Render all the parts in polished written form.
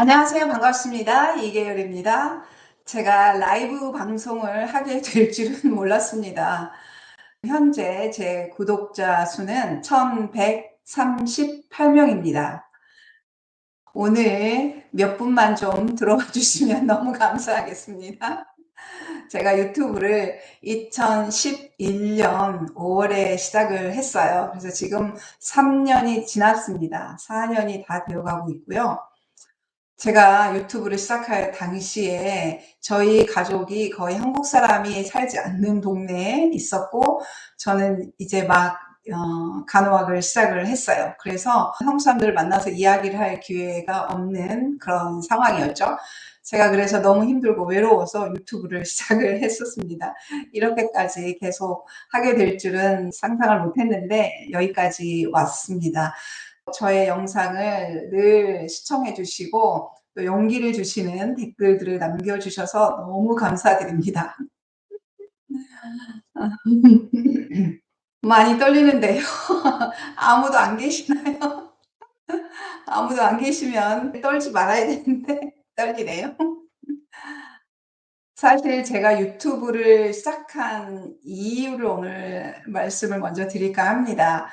안녕하세요. 반갑습니다. 이계열입니다. 제가 라이브 방송을 하게 될 줄은 몰랐습니다. 현재 제 구독자 수는 1138명입니다. 오늘 몇 분만 좀 들어와 주시면 너무 감사하겠습니다. 제가 유튜브를 2011년 5월에 시작을 했어요. 그래서 지금 3년이 지났습니다. 4년이 다 되어가고 있고요. 제가 유튜브를 시작할 당시에 저희 가족이 거의 한국 사람이 살지 않는 동네에 있었고, 저는 이제 막 간호학을 시작을 했어요. 그래서 한국 사람들을 만나서 이야기를 할 기회가 없는 그런 상황이었죠. 제가 그래서 너무 힘들고 외로워서 유튜브를 시작을 했었습니다. 이렇게까지 계속 하게 될 줄은 상상을 못했는데 여기까지 왔습니다. 저의 영상을 늘 시청해 주시고 또 용기를 주시는 댓글들을 남겨주셔서 너무 감사드립니다. 많이 떨리는데요. 아무도 안 계시나요? 아무도 안 계시면 떨지 말아야 되는데 떨리네요. 사실 제가 유튜브를 시작한 이유를 오늘 말씀을 먼저 드릴까 합니다.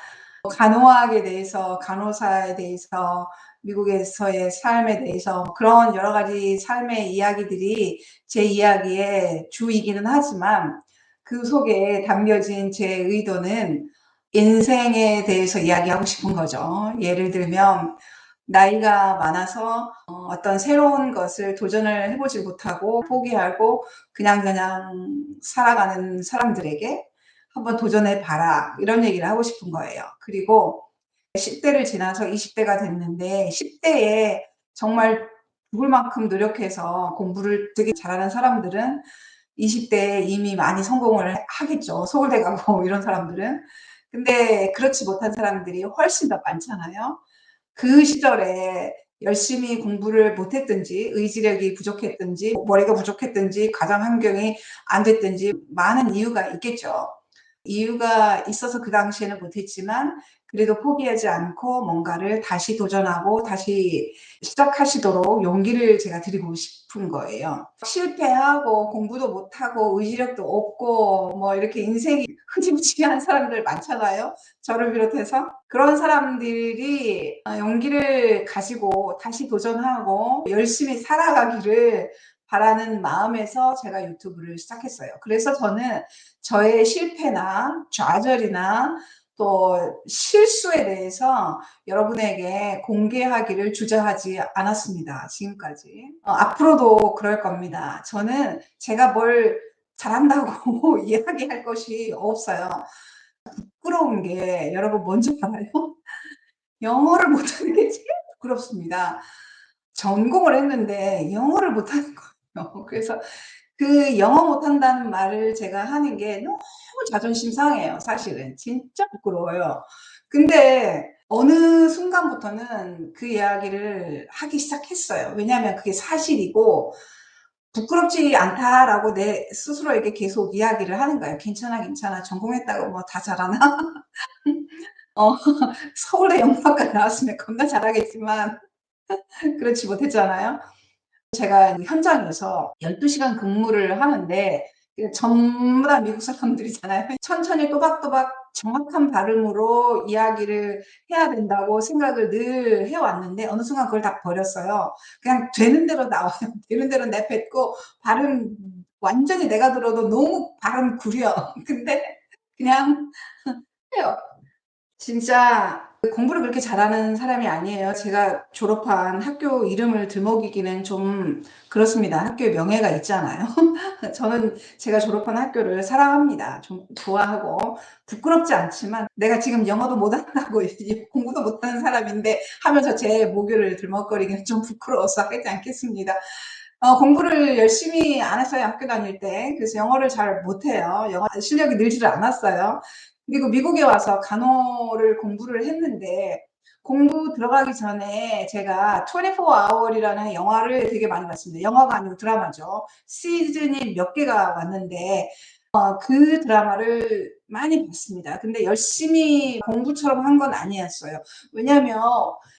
간호학에 대해서, 간호사에 대해서, 미국에서의 삶에 대해서 그런 여러 가지 삶의 이야기들이 제 이야기의 주이기는 하지만 그 속에 담겨진 제 의도는 인생에 대해서 이야기하고 싶은 거죠. 예를 들면 나이가 많아서 어떤 새로운 것을 도전을 해보지 못하고 포기하고 그냥 살아가는 사람들에게 한번 도전해 봐라 이런 얘기를 하고 싶은 거예요. 그리고 10대를 지나서 20대가 됐는데 10대에 정말 죽을 만큼 노력해서 공부를 되게 잘하는 사람들은 20대에 이미 많이 성공을 하겠죠. 서울대 가고 이런 사람들은. 근데 그렇지 못한 사람들이 훨씬 더 많잖아요. 그 시절에 열심히 공부를 못했든지 의지력이 부족했든지 머리가 부족했든지 가정 환경이 안 됐든지 많은 이유가 있겠죠. 이유가 있어서 그 당시에는 못했지만 그래도 포기하지 않고 뭔가를 다시 도전하고 다시 시작하시도록 용기를 제가 드리고 싶은 거예요. 실패하고 공부도 못하고 의지력도 없고 뭐 이렇게 인생이 흐지부지한 사람들 많잖아요. 저를 비롯해서. 그런 사람들이 용기를 가지고 다시 도전하고 열심히 살아가기를 바라는 마음에서 제가 유튜브를 시작했어요. 그래서 저는 저의 실패나 좌절이나 또 실수에 대해서 여러분에게 공개하기를 주저하지 않았습니다. 지금까지. 앞으로도 그럴 겁니다. 저는 제가 뭘 잘한다고 이야기할 것이 없어요. 부끄러운 게 여러분 뭔지 알아요? 영어를 못하는 게 제일 부끄럽습니다. 전공을 했는데 영어를 못하는 거예요. 그래서 그 영어 못한다는 말을 제가 하는 게 너무 자존심 상해요. 사실은 진짜 부끄러워요. 근데 어느 순간부터는 그 이야기를 하기 시작했어요. 왜냐하면 그게 사실이고 부끄럽지 않다라고 내 스스로에게 계속 이야기를 하는 거예요. 괜찮아, 괜찮아. 전공했다고 뭐 다 잘하나? 어, 서울대 영문학과 나왔으면 겁나 잘하겠지만 그렇지 못했잖아요. 제가 현장에서 12시간 근무를 하는데 전부 다 미국 사람들이잖아요. 천천히 또박또박 정확한 발음으로 이야기를 해야 된다고 생각을 늘 해왔는데 어느 순간 그걸 다 버렸어요. 그냥 되는 대로 나와요. 되는 대로 내뱉고 발음 완전히 내가 들어도 너무 발음 구려. 근데 그냥 해요. 진짜 공부를 그렇게 잘하는 사람이 아니에요. 제가 졸업한 학교 이름을 들먹이기는 좀 그렇습니다. 학교에 명예가 있잖아요. 저는 제가 졸업한 학교를 사랑합니다. 좀 좋아하고 부끄럽지 않지만 내가 지금 영어도 못한다고 공부도 못하는 사람인데 하면서 제 모교를 들먹거리기는 좀 부끄러워서 하지 않겠습니다. 공부를 열심히 안 했어요. 학교 다닐 때. 그래서 영어를 잘 못해요. 영어 실력이 늘지를 않았어요. 그리고 미국에 와서 간호를 공부를 했는데 공부 들어가기 전에 제가 24hour이라는 영화를 되게 많이 봤습니다. 영화가 아니고 드라마죠. 시즌이 몇 개가 왔는데 그 드라마를 많이 봤습니다. 근데 열심히 공부처럼 한 건 아니었어요. 왜냐하면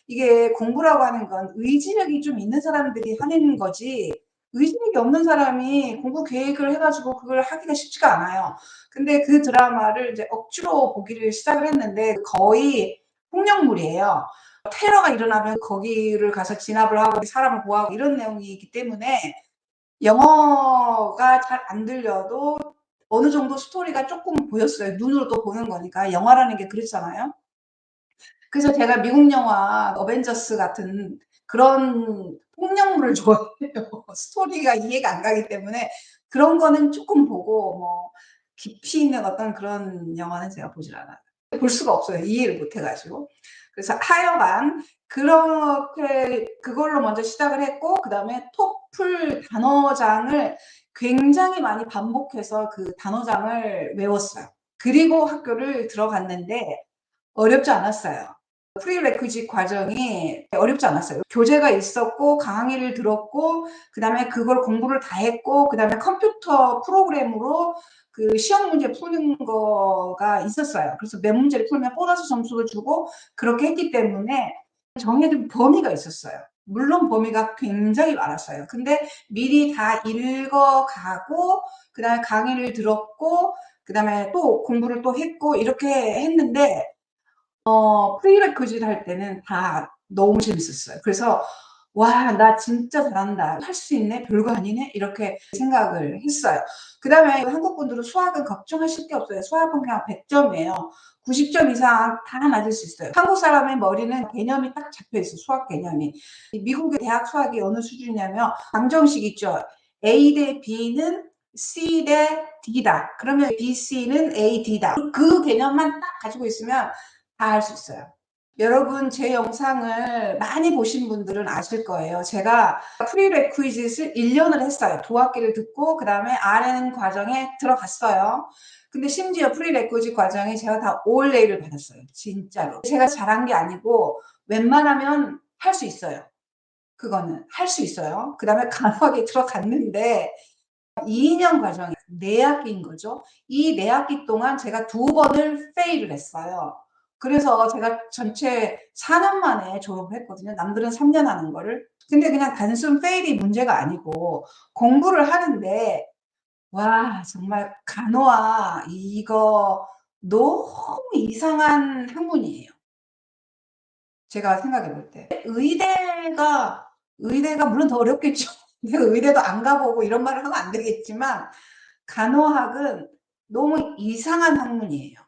이게 공부라고 하는 건 의지력이 좀 있는 사람들이 하는 거지, 의지력이 없는 사람이 공부 계획을 해 가지고 그걸 하기가 쉽지가 않아요. 근데 그 드라마를 이제 억지로 보기를 시작을 했는데 거의 폭력물이에요. 테러가 일어나면 거기를 가서 진압을 하고 사람을 구하고 이런 내용이기 때문에 영어가 잘 안 들려도 어느 정도 스토리가 조금 보였어요. 눈으로 또 보는 거니까. 영화라는 게 그렇잖아요. 그래서 제가 미국 영화 어벤져스 같은 그런 폭력물을 좋아해요. 스토리가 이해가 안 가기 때문에 그런 거는 조금 보고, 뭐 깊이 있는 어떤 그런 영화는 제가 보질 않아요. 볼 수가 없어요. 이해를 못 해가지고. 그래서 하여간 그렇게 그걸로 먼저 시작을 했고, 그 다음에 토플 단어장을 굉장히 많이 반복해서 그 단어장을 외웠어요. 그리고 학교를 들어갔는데 어렵지 않았어요. 프리레퀴짓 과정이 어렵지 않았어요. 교재가 있었고 강의를 들었고 그다음에 그걸 공부를 다 했고 그다음에 컴퓨터 프로그램으로 그 시험 문제 푸는 거가 있었어요. 그래서 몇 문제를 풀면 보너스 점수를 주고 그렇게 했기 때문에 정해진 범위가 있었어요. 물론 범위가 굉장히 많았어요. 근데 미리 다 읽어가고 그다음에 강의를 들었고 그다음에 또 공부를 또 했고 이렇게 했는데 프리레퀴짓 할 때는 다 너무 재밌었어요. 그래서 '와 나 진짜 잘한다. 할 수 있네. 별거 아니네.' 이렇게 생각을 했어요. 그다음에 한국 분들은 수학은 걱정하실 게 없어요. 수학은 그냥 100 점이에요. 90점 이상 다 맞을 수 있어요. 한국 사람의 머리는 개념이 딱 잡혀 있어요, 수학 개념이. 미국의 대학 수학이 어느 수준이냐면 방정식 있죠. A 대 B는 C 대 D다. 그러면 BC는 AD다. 그 개념만 딱 가지고 있으면 다 할 수 있어요. 여러분 제 영상을 많이 보신 분들은 아실 거예요. 제가 프리레퀴짓을 1년을 했어요. 도학기를 듣고 그다음에 RN 과정에 들어갔어요. 근데 심지어 프리레퀴짓 과정에 제가 다 올레이를 받았어요. 진짜로. 제가 잘한 게 아니고 웬만하면 할 수 있어요. 그거는 할 수 있어요. 그다음에 간호학에 들어갔는데 2년 과정이 4학기인 거죠. 이 4학기 동안 제가 2번을 페일을 했어요. 그래서 제가 전체 4년 만에 졸업을 했거든요. 남들은 3년 하는 거를. 근데 그냥 단순 페일이 문제가 아니고 공부를 하는데 와 정말 간호학 이거 너무 이상한 학문이에요. 제가 생각해 볼 때. 의대가 물론 더 어렵겠죠. 내가 의대도 안 가보고 이런 말을 하면 안 되겠지만 간호학은 너무 이상한 학문이에요.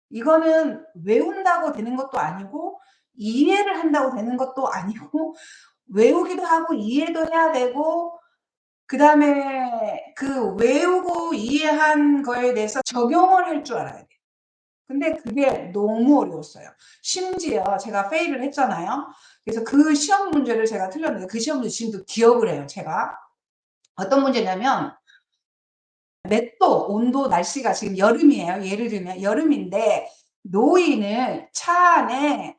이거는 외운다고 되는 것도 아니고 이해를 한다고 되는 것도 아니고 외우기도 하고 이해도 해야 되고 그다음에 그 외우고 이해한 거에 대해서 적용을 할 줄 알아야 돼요. 근데 그게 너무 어려웠어요. 심지어 제가 페일을 했잖아요. 그래서 그 시험 문제를 제가 틀렸는데 그 시험 문제 지금도 기억을 해요, 제가. 어떤 문제냐면 몇 도, 온도, 날씨가 지금 여름이에요. 예를 들면 여름인데 노인을 차 안에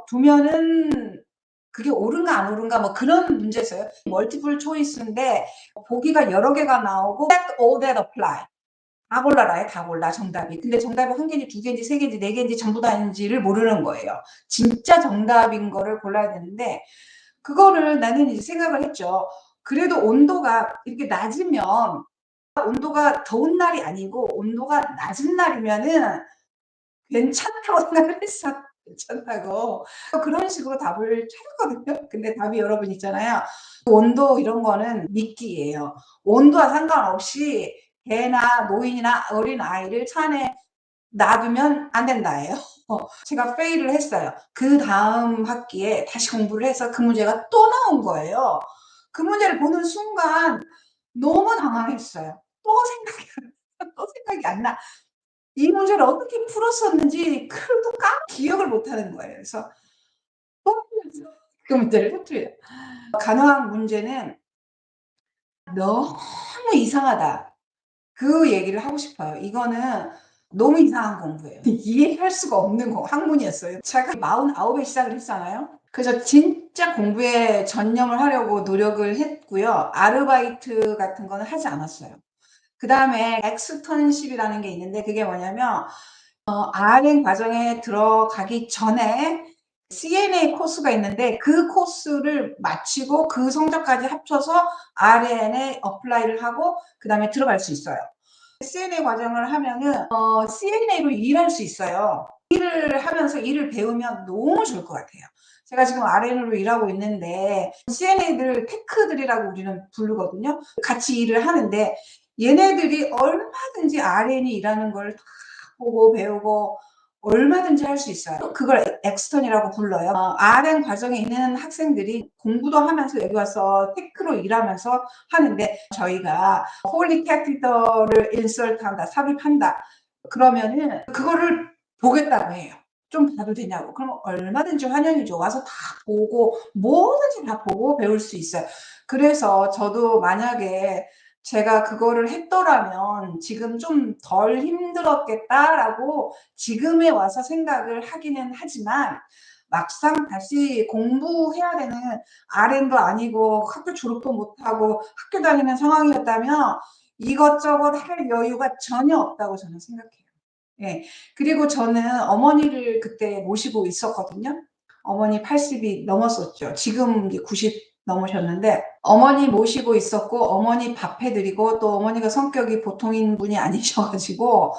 두면은 그게 옳은가 안 옳은가 뭐 그런 문제였어요. 멀티플 초이스인데 보기가 여러 개가 나오고 That all that apply. 다 골라라요. 다 골라 정답이. 근데 정답이 한 개인지 두 개인지 세 개인지 네 개인지 전부 다인지를 모르는 거예요. 진짜 정답인 거를 골라야 되는데 그거를 나는 이제 생각을 했죠. 그래도 온도가 이렇게 낮으면 온도가 더운 날이 아니고 온도가 낮은 날이면은 괜찮다고 생각을 했어. 괜찮다고. 그런 식으로 답을 찾았거든요. 근데 답이 여러분 있잖아요. 온도 이런 거는 미끼예요. 온도와 상관없이 개나 노인이나 어린 아이를 차 안에 놔두면 안 된다예요. 제가 페일을 했어요. 그 다음 학기에 다시 공부를 해서 그 문제가 또 나온 거예요. 그 문제를 보는 순간 너무 당황했어요. 또 생각이 안 나. 이 문제를 어떻게 풀었었는지 그걸 기억을 못 하는 거예요. 그래서 또 그 문제를 터뜨려요. 간호학 문제는 너무 이상하다. 그 얘기를 하고 싶어요. 이거는 너무 이상한 공부예요. 이해할 수가 없는 학문이었어요. 제가 49에 시작을 했잖아요. 그래서 진짜 공부에 전념을 하려고 노력을 했고요. 아르바이트 같은 거는 하지 않았어요. 그다음에 엑스턴십이라는 게 있는데 그게 뭐냐면 RN 과정에 들어가기 전에 CNA 코스가 있는데 그 코스를 마치고 그 성적까지 합쳐서 RN에 어플라이를 하고 그다음에 들어갈 수 있어요. CNA 과정을 하면은 CNA로 일할 수 있어요. 일을 하면서 일을 배우면 너무 좋을 것 같아요. 제가 지금 RN으로 일하고 있는데 CNA들 테크들이라고 우리는 부르거든요. 같이 일을 하는데 얘네들이 얼마든지 RN이 일하는 걸 다 보고 배우고 얼마든지 할 수 있어요. 그걸 엑스턴이라고 불러요. RN 과정에 있는 학생들이 공부도 하면서 여기 와서 테크로 일하면서 하는데 저희가 홀리 캐피털을 인설트한다, 삽입한다. 그러면은 그거를 보겠다고 해요. 좀 봐도 되냐고. 그럼 얼마든지 환영이죠. 와서 다 보고 뭐든지 다 보고 배울 수 있어요. 그래서 저도 만약에 제가 그거를 했더라면 지금 좀 덜 힘들었겠다라고 지금에 와서 생각을 하기는 하지만 막상 다시 공부해야 되는 RN도 아니고 학교 졸업도 못하고 학교 다니는 상황이었다면 이것저것 할 여유가 전혀 없다고 저는 생각해요. 예. 그리고 저는 어머니를 그때 모시고 있었거든요. 어머니 80이 넘었었죠. 지금 이제 90 넘으셨는데 어머니 모시고 있었고 어머니 밥 해드리고 또 어머니가 성격이 보통인 분이 아니셔가지고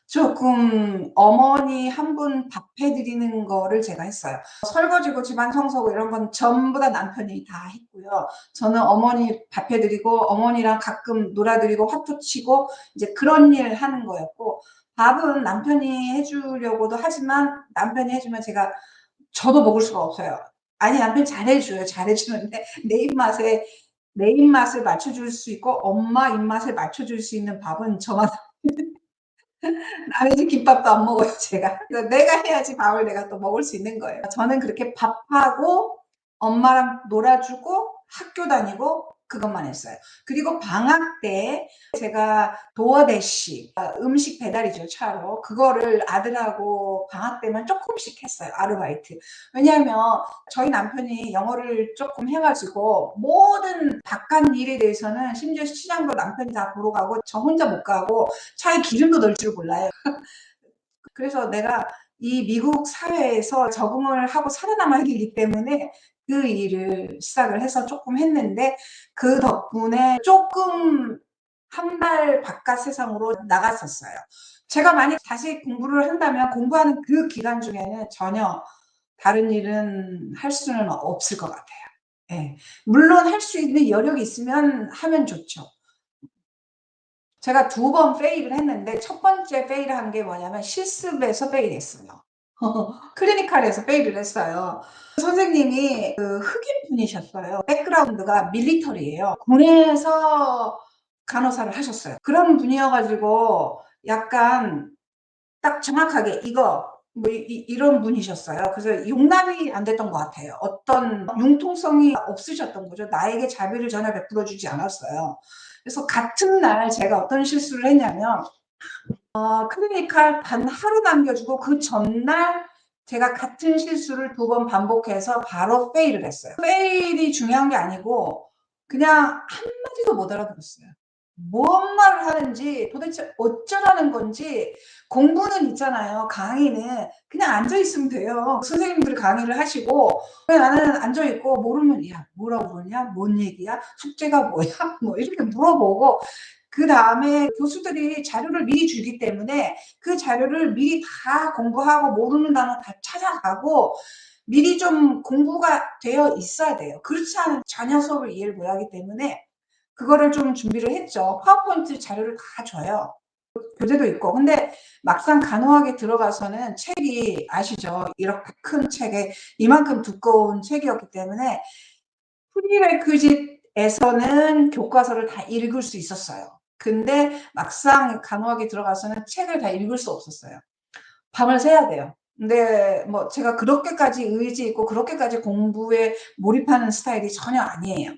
조금 어머니 한 분 밥 해드리는 거를 제가 했어요. 설거지고 집안 청소고 이런 건 전부 다 남편이 다 했고요. 저는 어머니 밥 해드리고 어머니랑 가끔 놀아드리고 화투 치고 이제 그런 일 하는 거였고 밥은 남편이 해주려고도 하지만 남편이 해주면 저도 먹을 수가 없어요. 아니 남편이 잘해줘요. 잘해주는데 내 입맛을 맞춰줄 수 있고 엄마 입맛을 맞춰줄 수 있는 밥은 저만 남의 집 김밥도 안 먹어요 제가. 그래서 내가 해야지 밥을 내가 또 먹을 수 있는 거예요. 저는 그렇게 밥하고 엄마랑 놀아주고 학교 다니고 그것만 했어요. 그리고 방학 때 제가 도어대시 음식 배달이죠 차로 그거를 아들하고 방학 때만 조금씩 했어요 아르바이트. 왜냐하면 저희 남편이 영어를 조금 해가지고 모든 바깥 일에 대해서는 심지어 시장도 남편이 다 보러 가고 저 혼자 못 가고 차에 기름도 넣을 줄 몰라요. 그래서 내가 이 미국 사회에서 적응을 하고 살아남아야 되기 때문에 그 일을 시작을 해서 조금 했는데 그 덕분에 조금 한 발 바깥 세상으로 나갔었어요. 제가 만약 다시 공부를 한다면 공부하는 그 기간 중에는 전혀 다른 일은 할 수는 없을 것 같아요. 예. 물론 할 수 있는 여력이 있으면 하면 좋죠. 제가 2번 페일을 했는데 첫 번째 페일을 한 게 뭐냐면 실습에서 페일했어요. 클리니컬에서 페일을 했어요. 선생님이 흑인 분이셨어요. 백그라운드가 밀리터리예요. 군에서 간호사를 하셨어요. 그런 분이어가지고 약간 딱 정확하게 이거 뭐 이런 분이셨어요. 그래서 용납이 안 됐던 것 같아요. 어떤 융통성이 없으셨던 거죠. 나에게 자비를 전혀 베풀어 주지 않았어요. 그래서 같은 날 제가 어떤 실수를 했냐면 클리니컬 단 하루 남겨주고 그 전날 제가 같은 실수를 2번 반복해서 바로 페일을 했어요. 페일이 중요한 게 아니고 그냥 한마디도 못 알아들었어요. 뭔 말을 하는지 도대체 어쩌라는 건지 공부는 있잖아요. 강의는 그냥 앉아 있으면 돼요. 선생님들이 강의를 하시고 나는 앉아 있고 모르면 야 뭐라고 그러냐? 뭔 얘기야? 숙제가 뭐야? 뭐 이렇게 물어보고 그다음에 교수들이 자료를 미리 주기 때문에 그 자료를 미리 다 공부하고 모르는 단어 다 찾아가고 미리 좀 공부가 되어 있어야 돼요. 그렇지 않으면 전혀 수업을 이해를 못하기 때문에 그거를 좀 준비를 했죠. 파워포인트 자료를 다 줘요. 교재도 있고. 근데 막상 간호학에 들어가서는 책이 아시죠? 이렇게 큰 책에 이만큼 두꺼운 책이었기 때문에 프리레퀴짓에서는 교과서를 다 읽을 수 있었어요. 근데 막상 간호학에 들어가서는 책을 다 읽을 수 없었어요. 밤을 새야 돼요. 근데 뭐 제가 그렇게까지 의지 있고 그렇게까지 공부에 몰입하는 스타일이 전혀 아니에요.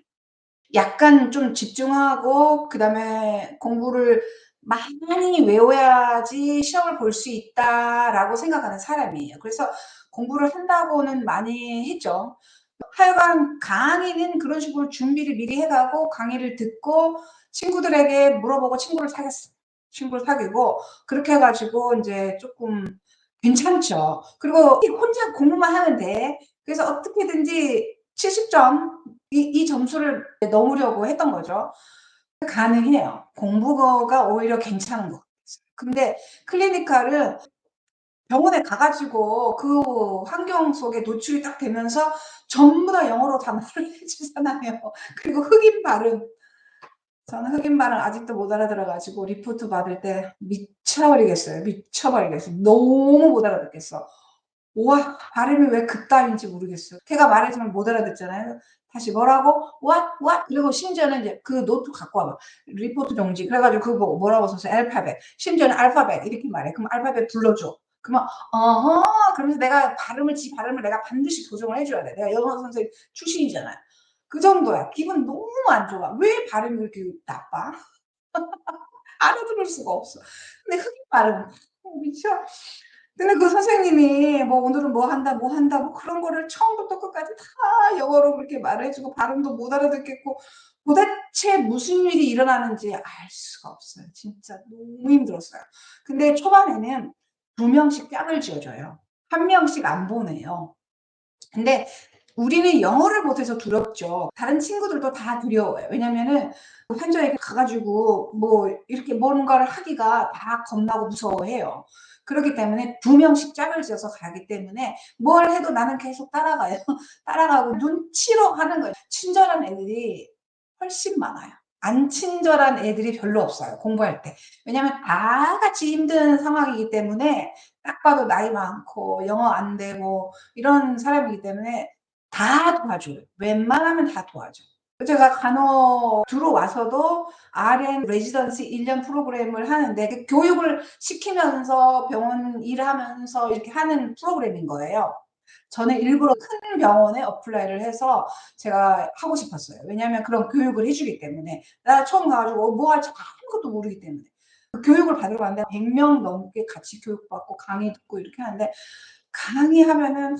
약간 좀 집중하고 그다음에 공부를 많이 외워야지 시험을 볼 수 있다라고 생각하는 사람이에요. 그래서 공부를 한다고는 많이 했죠. 하여간 강의는 그런 식으로 준비를 미리 해 가고 강의를 듣고 친구들에게 물어보고 친구를 사귀었어요. 친구를 사귀고 그렇게 해 가지고 인제 쪼끔 괜찮죠. 그리고 혼자 공부만 하면 돼. 그래서 어떻게든지 70점 이 점수를 넘으려고 했던 거죠. 가능해요. 공부가 오히려 괜찮은 것 같아요. 근데 클리니컬은 병원에 가 가지고 그 환경 속에 노출이 딱 되면서 전부 다 영어로 다 말을 해 주잖아요. 그리고 흑인 발음. 저는 흑인 발음 아직도 못 알아들어 가지고 리포트 받을 때 미쳐버리겠어요. 미쳐버리겠어요. 너무 못 알아듣겠어. 와, 발음이 왜 그따위인지 모르겠어요. 걔가 말해주면 못 알아듣잖아요. 다시 뭐라고? What? What? 그리고 심지어는 이제 그 노트 갖고 와봐. 리포트 용지. 그래가지고 그거 보고 뭐라고 써서 알파벳. 심지어는 알파벳 이렇게 말해. 그럼 알파벳 불러줘. 그러면 어허 그러면서 내가 발음을 지 발음을 내가 반드시 교정을 해줘야 돼. 내가 영어 선생님 출신이잖아요. 그 정도야. 기분 너무 안 좋아. 왜 발음이 그렇게 나빠? 알아들을 수가 없어. 근데 흑인 발음 미쳐. 근데 그 선생님이 뭐 오늘은 뭐 한다, 뭐 한다, 뭐 그런 거를 처음부터 끝까지 다 영어로 그렇게 말을 해주고 발음도 못 알아듣겠고 도대체 무슨 일이 일어나는지 알 수가 없어요. 진짜 너무 힘들었어요. 근데 초반에는 2명씩 짝을 지어줘요. 1명씩 안 보내요. 근데 우리는 영어를 못해서 두렵죠. 다른 친구들도 다 두려워요. 왜냐면은 환자에게 가 가지고 뭐 이렇게 뭔가를 하기가 다 겁나고 무서워해요. 그렇기 때문에 2명씩 짝을 지어서 가기 때문에 뭘 해도 나는 계속 따라가요. 따라가고 눈치로 하는 거예요. 친절한 애들이 훨씬 많아요. 안 친절한 애들이 별로 없어요, 공부할 때. 왜냐면 다 같이 힘든 상황이기 때문에 딱 봐도 나이 많고 영어 안 되고 이런 사람이기 때문에 다 도와줘요. 웬만하면 다 도와줘. 제가 간호 들어와서도 RN 레지던시 1년 프로그램을 하는데 그 교육을 시키면서 병원 일하면서 이렇게 하는 프로그램인 거예요. 저는 일부러 큰 병원에 어플라이를 해서 제가 하고 싶었어요. 왜냐하면 그런 교육을 해 주기 때문에. 나 처음 가 가지고 뭐 할지 아무것도 모르기 때문에. 그 교육을 받으러 갔는데 100명 넘게 같이 교육받고 강의 듣고 이렇게 하는데 강의하면은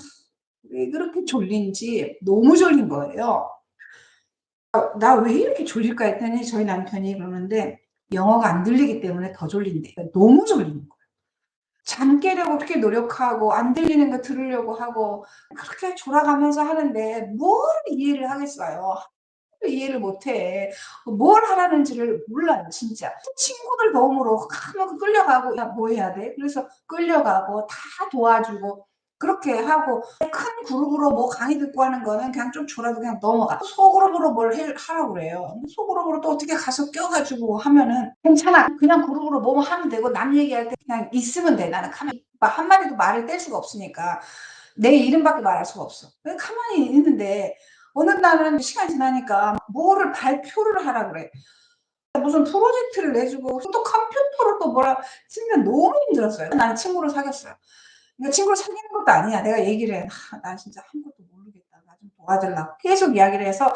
왜 그렇게 졸린지 너무 졸린 거예요. '나 왜 이렇게 졸릴까?' 했더니 저희 남편이 그러는데 영어가 안 들리기 때문에 더 졸린대요. 너무 졸린 거예요. 잠 깨려고 그렇게 노력하고 안 들리는 거 들으려고 하고 그렇게 졸아가면서 하는데 뭘 이해를 하겠어요. 이해를 못 해. 뭘 하라는지를 몰라요 진짜. 친구들 도움으로 막 끌려가고 '야 뭐 해야 돼?' 그래서 끌려가고 다 도와주고 그렇게 하고 큰 그룹으로 뭐 강의 듣고 하는 거는 그냥 좀 졸아도 그냥 넘어가. 소그룹으로 뭘 해 하라고 그래요. 근데 소그룹으로 또 어떻게 가서 껴 가지고 하면은 괜찮아. 그냥 그룹으로 뭐뭐 하면 되고 남 얘기할 때 그냥 있으면 돼. 나는 가만히 막 한마디도 말을 뗄 수가 없으니까. 내 이름밖에 말할 수가 없어. 그냥 가만히 있는데 어느 날은 시간이 지나니까 뭐를 발표를 하라 그래. 무슨 프로젝트를 내주고 또 컴퓨터로 또 뭐라 진짜 너무 힘들었어요. 나는 친구를 사귀었어요. 그러니까 친구를 사귀는 것도 아니야. 내가 얘기를 해. 나 진짜 아무것도 모르겠다. 나 좀 도와달라고." 계속 이야기를 해서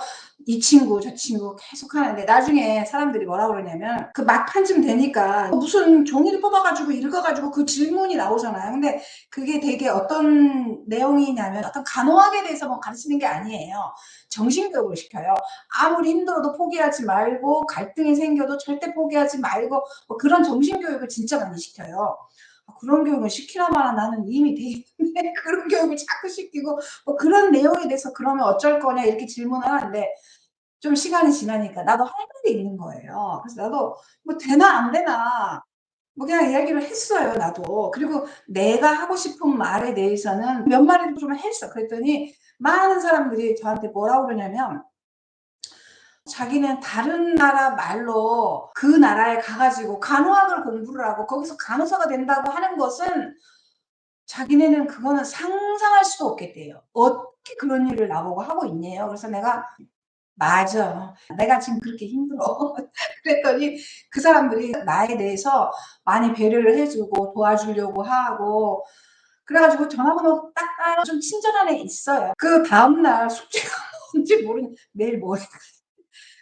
이 친구 저 친구 계속 하는데 나중에 사람들이 뭐라 그러냐면 그 막판쯤 되니까 무슨 종이를 뽑아 가지고 읽어 가지고 그 질문이 나오잖아요. 근데 그게 되게 어떤 내용이냐면 어떤 간호학에 대해서 뭐 가르치는 게 아니에요. 정신교육을 시켜요. 아무리 힘들어도 포기하지 말고 갈등이 생겨도 절대 포기하지 말고 뭐 그런 정신교육을 진짜 많이 시켜요. 그런 교육을 시키나마나 나는 이미 돼 있는데 그런 교육을 자꾸 시키고 뭐 "그런 내용에 대해서 그러면 어쩔 거냐?" 이렇게 질문을 하는데 좀 시간이 지나니까 나도 할 말이 있는 거예요. 그래서 나도 뭐 되나 안 되나 뭐 그냥 이야기를 했어요 나도. 그리고 내가 하고 싶은 말에 대해서는 몇 마디를 좀 했어. 그랬더니 많은 사람들이 저한테 뭐라고 그러냐면 자기는 다른 나라 말로 그 나라에 가 가지고 간호학을 공부를 하고 거기서 간호사가 된다고 하는 것은 자기네는 그거는 상상할 수도 없겠대요. "어떻게 그런 일을 나보고 하고 있냐."요. 그래서 내가 "맞아. 내가 지금 그렇게 힘들어." 그랬더니 그 사람들이 나에 대해서 많이 배려를 해 주고 도와주려고 하고 그래 가지고 전화번호 딱 따로 좀 친절한 애 있어요. 그다음 날 숙제가 뭔지 모르는 "내일 뭐 해?"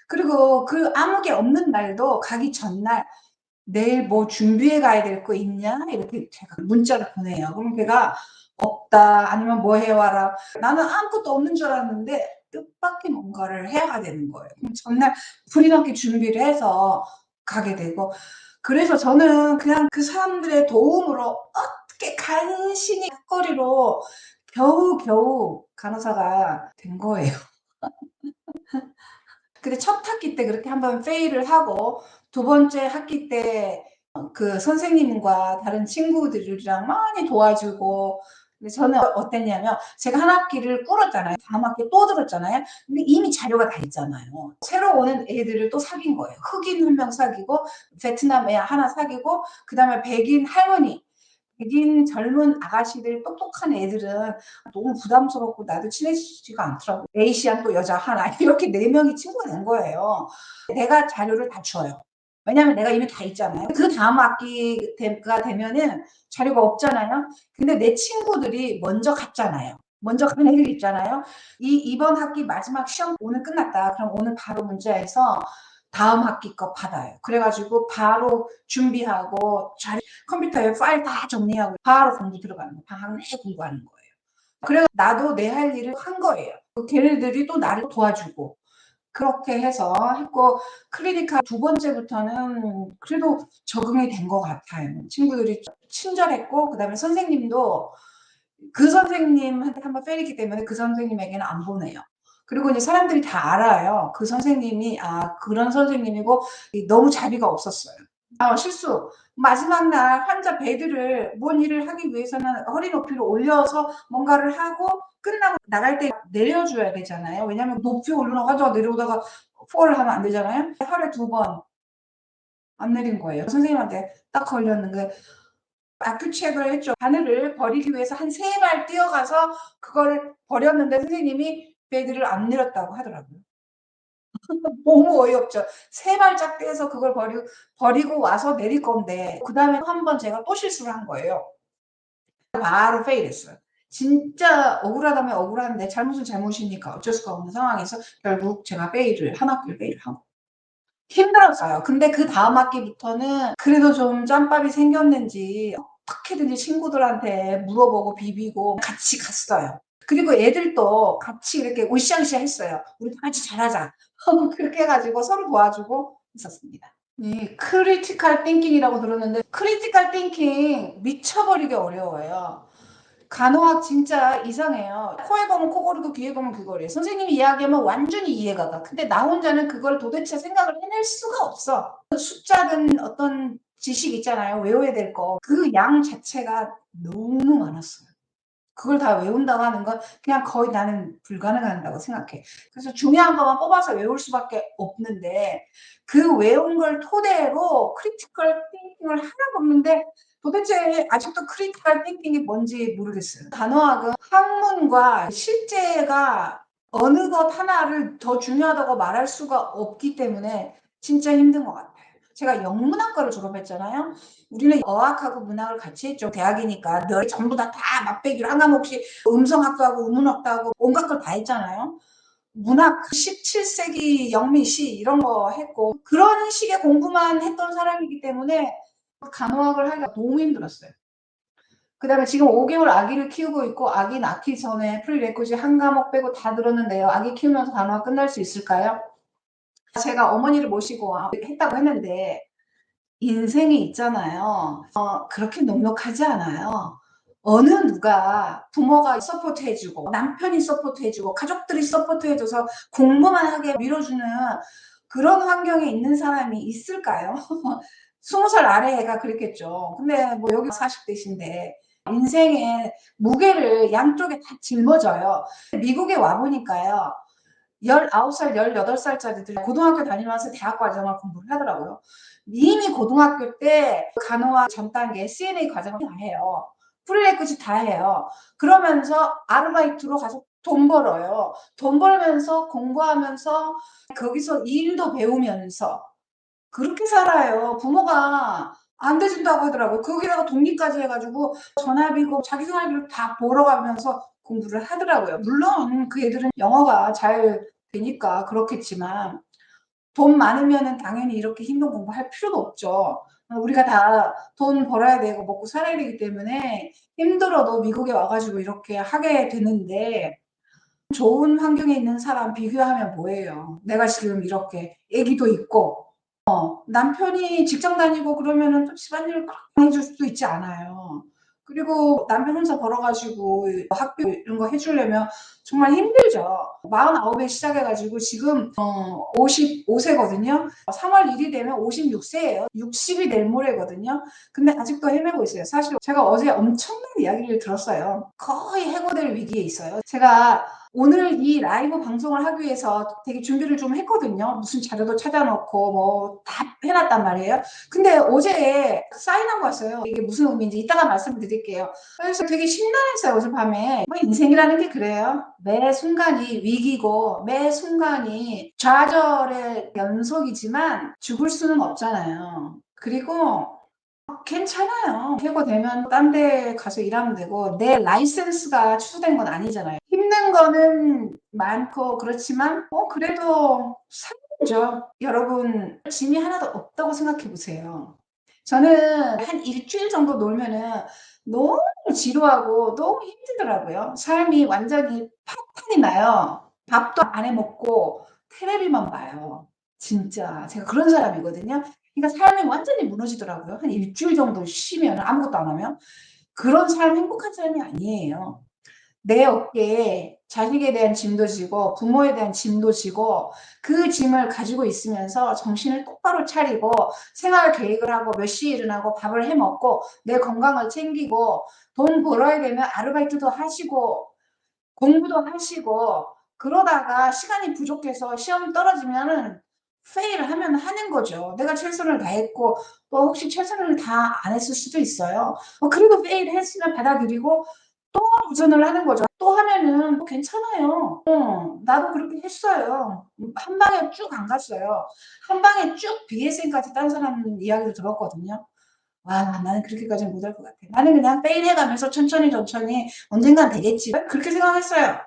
그리고 그 아무 게 없는 날도 가기 전날 "내일 뭐 준비해 가야 될 거 있냐?" 이렇게 제가 문자를 보내요. 그럼 걔가 없다 아니면 뭐 해와라. 나는 아무것도 없는 줄 알았는데 뜻밖의 뭔가를 해야 되는 거예요. 그럼 전날 불이 나게 준비를 해서 가게 되고 그래서 저는 그냥 그 사람들의 도움으로 어떻게 간신히 거리로 겨우겨우 간호사가 된 거예요. 근데 첫 학기 때 그렇게 한번 페일을 하고 두 번째 학기 때 그 선생님과 다른 친구들이랑 많이 도와주고 근데 저는 어땠냐면 제가 한 학기를 꿇었잖아요. 다음 학기에 또 들었잖아요. 근데 이미 자료가 다 있잖아요. 새로 오는 애들을 또 사귄 거예요. 흑인 한 명 사귀고 베트남 애 하나 사귀고 그다음에 백인 할머니 백인 젊은 아가씨들 똑똑한 애들은 너무 부담스럽고 나도 친해지지가 않더라고요. 에이시안 또 여자 하나 이렇게 4명이 친구가 된 거예요. 내가 자료를 다 줘요. 왜냐하면 내가 이미 다 있잖아요. 그다음 학기가 되면은 자료가 없잖아요. 근데 내 친구들이 먼저 갔잖아요. 먼저 간 애들 있잖아요. 이번 학기 마지막 시험 오늘 끝났다. 그럼 오늘 바로 문자에서 다음 학기 거 받아요. 그래가지고 바로 준비하고 자료 컴퓨터에 파일 다 정리하고 바로 공부 들어가는 거예요. 방학 내내 공부하는 거예요. 그래서 나도 내 할 일을 한 거예요. 걔네들이 또 나를 도와주고 그렇게 해서 했고 클리니컬 두 번째부터는 그래도 적응이 된 것 같아요. 친구들이 친절했고 그다음에 선생님도 그 선생님한테 한번 페이기 때문에 그 선생님에게는 안 보내요. 그리고 이제 사람들이 다 알아요. 그 선생님이 그런 선생님이고 너무 자비가 없었어요. 실수. 마지막 날 환자 베드를 뭔 일을 하기 위해서는 허리 높이를 올려서 뭔가를 하고 끝나고 나갈 때 내려줘야 되잖아요. 왜냐하면 높이 올라가 환자가 내려오다가 폴을 하면 안 되잖아요. 하루에 2번 안 내린 거예요. 선생님한테 딱 걸렸는데 아큐체크를 했죠. 바늘을 버리기 위해서 한 3발 뛰어가서 그거를 버렸는데 선생님이 베드를 안 내렸다고 하더라고요. 너무 어이없죠. 3발짝 떼서 그걸 버리고 와서 내릴 건데 그다음에 한 번 제가 또 실수를 한 거예요. 바로 페일했어요. 진짜 억울하다면 억울한데 잘못은 잘못이니까 어쩔 수가 없는 상황에서 결국 제가 페일을 한 학기를 페일을 하고 힘들었어요. 근데 그다음 학기부터는 그래도 좀 짬밥이 생겼는지 어떻게든지 친구들한테 물어보고 비비고 같이 갔어요. 그리고 애들도 같이 이렇게 으쌰으쌰 했어요. "우리 다 같이 잘하자." 그렇게 해 가지고 서로 도와주고 있었습니다. 이 크리티컬 띵킹이라고 들었는데 크리티컬 띵킹 미쳐버리게 어려워요. 간호학 진짜 이상해요. 코에 걸면 코골이고 귀에 걸면 귀걸이. 선생님이 이야기하면 완전히 이해가 가. 근데 나 혼자는 그걸 도대체 생각을 해낼 수가 없어. 숫자든 어떤 지식 있잖아요. 외워야 될 거. 그 양 자체가 너무 많았어요. 그걸 다 외운다고 하는 건 그냥 거의 나는 불가능하다고 생각해. 그래서 중요한 것만 뽑아서 외울 수밖에 없는데 그 외운 걸 토대로 크리티컬 띵킹을 하나 보는데 도대체 아직도 크리티컬 띵킹이 뭔지 모르겠어요. 단어학은 학문과 실제가 어느 것 하나를 더 중요하다고 말할 수가 없기 때문에 진짜 힘든 것 같아요. 제가 영문학과를 졸업했잖아요. 우리는 어학하고 문학을 같이 했죠. 대학이니까 늘 전부 다 맛배기로 한 과목씩 음성학도 하고 우문학도 하고 온갖 걸 다 했잖아요. 문학 17세기 영미시 이런 거 했고 그런 식의 공부만 했던 사람이기 때문에 간호학을 하기가 너무 힘들었어요. 그다음에 지금 5개월 아기를 키우고 있고 아기 낳기 전에 프리레퀴지 한 과목 빼고 다 들었는데요. 아기 키우면서 간호학 끝날 수 있을까요? 제가 어머니를 모시고 했다고 했는데 인생이 있잖아요. 그렇게 넉넉하지 않아요. 어느 누가 부모가 서포트해 주고 남편이 서포트해 주고 가족들이 서포트해 줘서 공부만 하게 밀어주는 그런 환경에 있는 사람이 있을까요? 20살 아래 애가 그랬겠죠. 근데 뭐 여기 40 대신데 인생의 무게를 양쪽에 다 짊어져요. 미국에 와 보니까요. 19살, 18살짜리들이 고등학교 다니면서 대학 과정을 공부를 하더라고요. 이미 고등학교 때 간호학 전 단계 CNA 과정을 다 해요. 프리레퀴지 다 해요. 그러면서 아르바이트로 가서 돈 벌어요. 돈 벌면서 공부하면서 거기서 일도 배우면서 그렇게 살아요. 부모가 안 대준다고 하더라고요. 거기다가 독립까지 해 가지고 전화비고 자기 생활비를 다 벌어가면서 공부를 하더라고요. 물론 그 애들은 영어가 잘 되니까 그렇겠지만 돈 많으면은 당연히 이렇게 힘든 공부할 필요도 없죠. 우리가 다 돈 벌어야 되고 먹고 살아야 되기 때문에 힘들어도 미국에 와 가지고 이렇게 하게 되는데 좋은 환경에 있는 사람 비교하면 뭐예요. 내가 지금 이렇게 애기도 있고 남편이 직장 다니고 그러면은 또 집안일을 막 해줄 수도 있지 않아요. 그리고 남편 혼자 벌어 가지고 학비 이런 거 해 주려면 정말 힘들죠. 49에 시작해 가지고 지금 55 세거든요. 3월 1일 되면 56 세예요. 60이 내일 모레거든요. 근데 아직도 헤매고 있어요. 사실 제가 어제 엄청난 이야기를 들었어요. 거의 해고될 위기에 있어요. 제가 오늘 이 라이브 방송을 하기 위해서 되게 준비를 좀 했거든요. 무슨 자료도 찾아 놓고 뭐 다 해 놨단 말이에요. 근데 어제 사인한 거였어요. 이게 무슨 의미인지 이따가 말씀을 드릴게요. 그래서 되게 심란했어요, 어젯밤에. 뭐 인생이라는 게 그래요. 매 순간이 위기고 매 순간이 좌절의 연속이지만 죽을 수는 없잖아요. 그리고 괜찮아요. 해고되면 딴 데 가서 일하면 되고 내 라이센스가 취소된 건 아니잖아요. 힘든 거는 많고 그렇지만 그래도 살죠. 여러분 짐이 하나도 없다고 생각해 보세요. 저는 한 일주일 정도 놀면은 너무 지루하고 너무 힘들더라고요. 삶이 완전히 파탄이 나요. 밥도 안 해 먹고 테레비만 봐요. 진짜 제가 그런 사람이거든요. 그러니까 삶이 완전히 무너지더라고요. 한 일주일 정도 쉬면 아무것도 안 하면. 그런 삶 행복한 삶이 아니에요. 내 어깨에 자식에 대한 짐도 지고 부모에 대한 짐도 지고 그 짐을 가지고 있으면서 정신을 똑바로 차리고 생활 계획을 하고 몇 시에 일어나고 밥을 해 먹고 내 건강을 챙기고 돈 벌어야 되면 아르바이트도 하시고 공부도 하시고 그러다가 시간이 부족해서 시험 떨어지면은 페일을 하면 하는 거죠. 내가 최선을 다했고 또 혹시 최선을 다 안 했을 수도 있어요. 그래도 페일을 했으면 받아들이고 또 도전을 하는 거죠. 또 하면은 괜찮아요. 나도 그렇게 했어요. 한 방에 쭉 안 갔어요. 한 방에 쭉 BSN까지 딴 사람 이야기를 들었거든요. 와, 나는 그렇게까지는 못할 것 같아. 나는 그냥 페일 해가면서 천천히 천천히 언젠간 되겠지. 그렇게 생각했어요.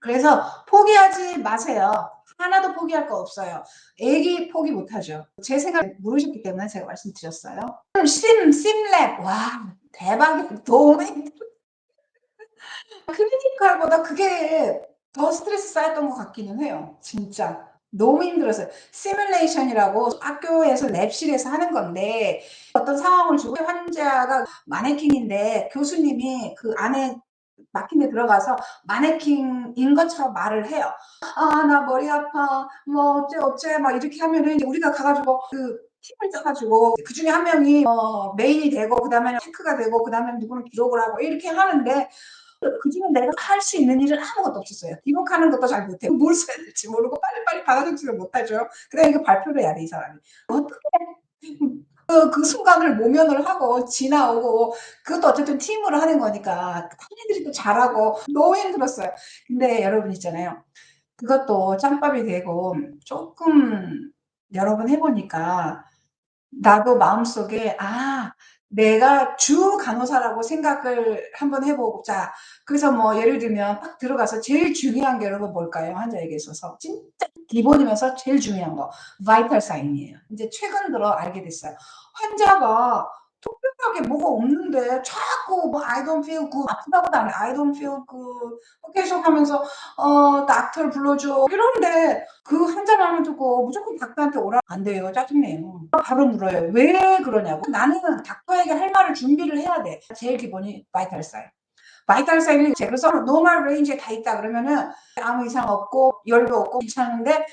그래서 포기하지 마세요. 하나도 포기할 거 없어요. 애기 포기 못하죠. 제 생각 모르셨기 때문에 제가 말씀드렸어요. 심랩 와 대박이야. 너무 클리니컬보다 그게 더 스트레스 쌓였던 것 같기는 해요. 진짜. 너무 힘들었어요. 시뮬레이션이라고 학교에서 랩실에서 하는 건데 어떤 상황을 주고 환자가 마네킹인데 교수님이 그 안에 막힌 데 들어가서 마네킹인 것처럼 말을 해요. "아 나 머리 아파." 뭐 "어째 어째." 막 이렇게 하면은 이제 우리가 가 가지고 그 팀을 짜 가지고 그중에 한 명이 메인이 되고 그다음에는 체크가 되고 그다음에 누구는 기록을 하고 이렇게 하는데 그중에 내가 할 수 있는 일은 아무것도 없었어요. 기록하는 것도 잘 못해요. 뭘 써야 될지 모르고 빨리빨리 받아 적지를 못하죠. 그다음에 이거 발표를 해야 돼, 이 사람이. 어떻게 그 순간을 모면을 하고 지나오고 그것도 어쨌든 팀으로 하는 거니까 딴 애들이 또 잘하고 너무 힘들었어요. 근데 여러분 있잖아요. 그것도 짬밥이 되고 쪼끔 여러 번 해 보니까 나도 마음속에 '아 내가 주 간호사라고 생각을 한번 해 보자.' 그래서 뭐 예를 들면 딱 들어가서 제일 중요한 게 여러분 뭘까요? 환자에게 있어서. 진짜 기본이면서 제일 중요한 거 바이탈 사인이에요. 인제 최근 들어 알게 됐어요. 환자가 특별하게 뭐가 없는데 자꾸 뭐 "I don't feel good." 아프다고도 안 해. "I don't feel good." 계속하면서 "닥터를 불러줘." 이러는데 그 환자 마음을 듣고 무조건 닥터한테 오라 안 돼요. 짜증내요. 바로 물어요. 왜 그러냐고. 나는 닥터에게 할 말을 준비를 해야 돼. 제일 기본이 바이탈 사인. 바이탈 사인이 그래서 노멀 레인지에 다 있다 그러면은 아무 이상 없고 열도 없고 괜찮은데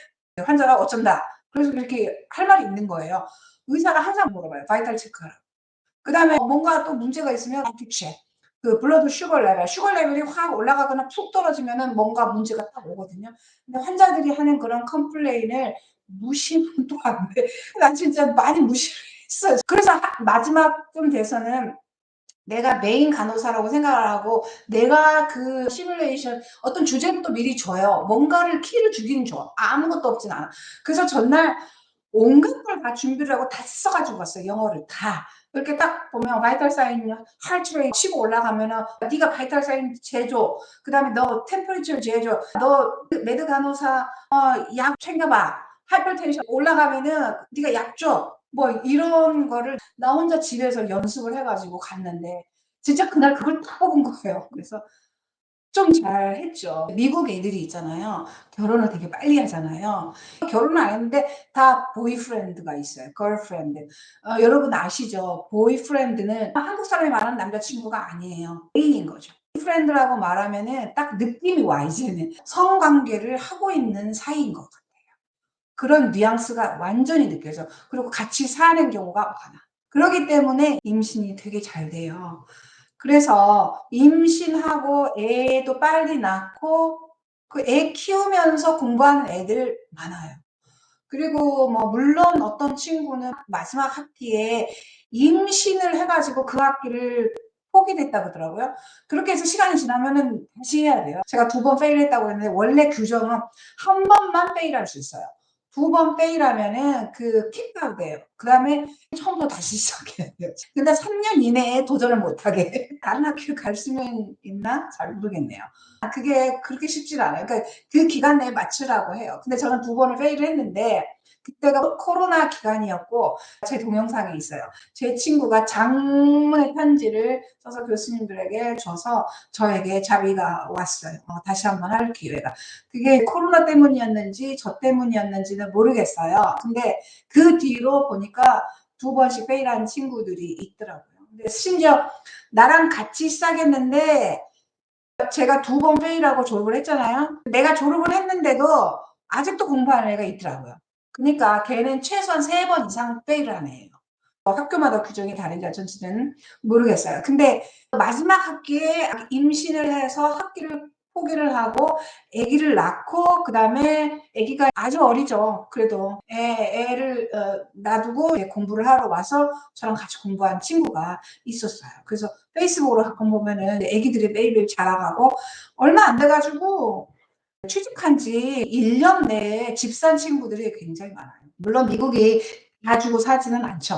환자가 어쩐다. 그래서 그렇게 할 말이 있는 거예요. 의사가 항상 물어봐요. 바이탈 체크하라고. 그다음에 뭔가 또 문제가 있으면 화이트 체크. 그 블러드 슈거 레벨이 확 올라가거나 푹 떨어지면은 뭔가 문제가 딱 오거든요. 근데 환자들이 하는 그런 컴플레인을 무시는 또 안 돼. 난 진짜 많이 무시를 했어요. 그래서 마지막쯤 돼서는 내가 메인 간호사라고 생각을 하고 내가 그 시뮬레이션 어떤 주제부터 미리 줘요. 뭔가를 키를 주긴 줘. 아무것도 없진 않아. 그래서 전날 온갖 걸 다 준비를 하고 다 써 가지고 갔어요, 영어를 다. 이렇게 딱 보면 바이탈 사인 하트 레이트 치고 올라가면은 "네가 바이탈 사인 재줘. 그다음에 너 템퍼레처 재줘. 너 메드 간호사 약 챙겨 봐. 하이퍼텐션 올라가면은 네가 약 줘." 뭐 이런 거를 나 혼자 집에서 연습을 해 가지고 갔는데 진짜 그날 그걸 딱 뽑은 거예요. 그래서 좀 잘했죠. 미국 애들이 있잖아요. 결혼을 되게 빨리 하잖아요. 결혼을 안 했는데 다 보이프렌드가 있어요. 걸프렌드. 여러분 아시죠? 보이프렌드는 한국 사람이 말하는 남자친구가 아니에요. 애인인 거죠. 보이프렌드라고 말하면은 딱 느낌이 와 이제는. 성관계를 하고 있는 사이인 것 같아요. 그런 뉘앙스가 완전히 느껴져. 그리고 같이 사는 경우가 많아. 그러기 때문에 임신이 되게 잘 돼요. 그래서 임신하고 애도 빨리 낳고 그 애 키우면서 공부하는 애들 많아요. 그리고 뭐 물론 어떤 친구는 마지막 학기에 임신을 해 가지고 그 학기를 포기했다 그러더라고요. 그렇게 해서 시간이 지나면은 다시 해야 돼요. 제가 2번 페일했다고 했는데 원래 규정은 한 번만 페일할 수 있어요. 2번 페일하면은 그 킥아웃이에요. 그다음에 처음부터 다시 시작해야 돼요. 근데 3년 이내에 도전을 못 하게. 다른 학교 갈 수는 있나? 잘 모르겠네요. 그게 그렇게 쉽지는 않아요. 그러니까 그 기간 내에 맞추라고 해요. 근데 저는 2번을 페일을 했는데 그때가 코로나 기간이었고 제 동영상에 있어요. 제 친구가 장문의 편지를 써서 교수님들에게 줘서 저에게 자비가 왔어요. 다시 한번 할 기회가. 그게 코로나 때문이었는지 저 때문이었는지는 모르겠어요. 근데 그 뒤로 보니까 2번씩 페일한 친구들이 있더라고요. 근데 심지어 나랑 같이 시작했는데 제가 2번 페일하고 졸업을 했잖아요. 내가 졸업을 했는데도 아직도 공부하는 애가 있더라고요. 그러니까 걔는 최소한 3번 이상 페일을 한 애예요. 학교마다 규정이 다른지 어쩐지는 모르겠어요. 근데 마지막 학기에 임신을 해서 학기를 포기를 하고 아기를 낳고 그다음에 아기가 아주 어리죠. 그래도 애를 놔두고 공부를 하러 와서 저랑 같이 공부한 친구가 있었어요. 그래서 페이스북으로 가끔 보면은 아기들이 매일매일 자라가고 얼마 안 돼 가지고 취직한 지 1년 내에 집 산 친구들이 굉장히 많아요. 물론 미국이 다 주고 사지는 않죠.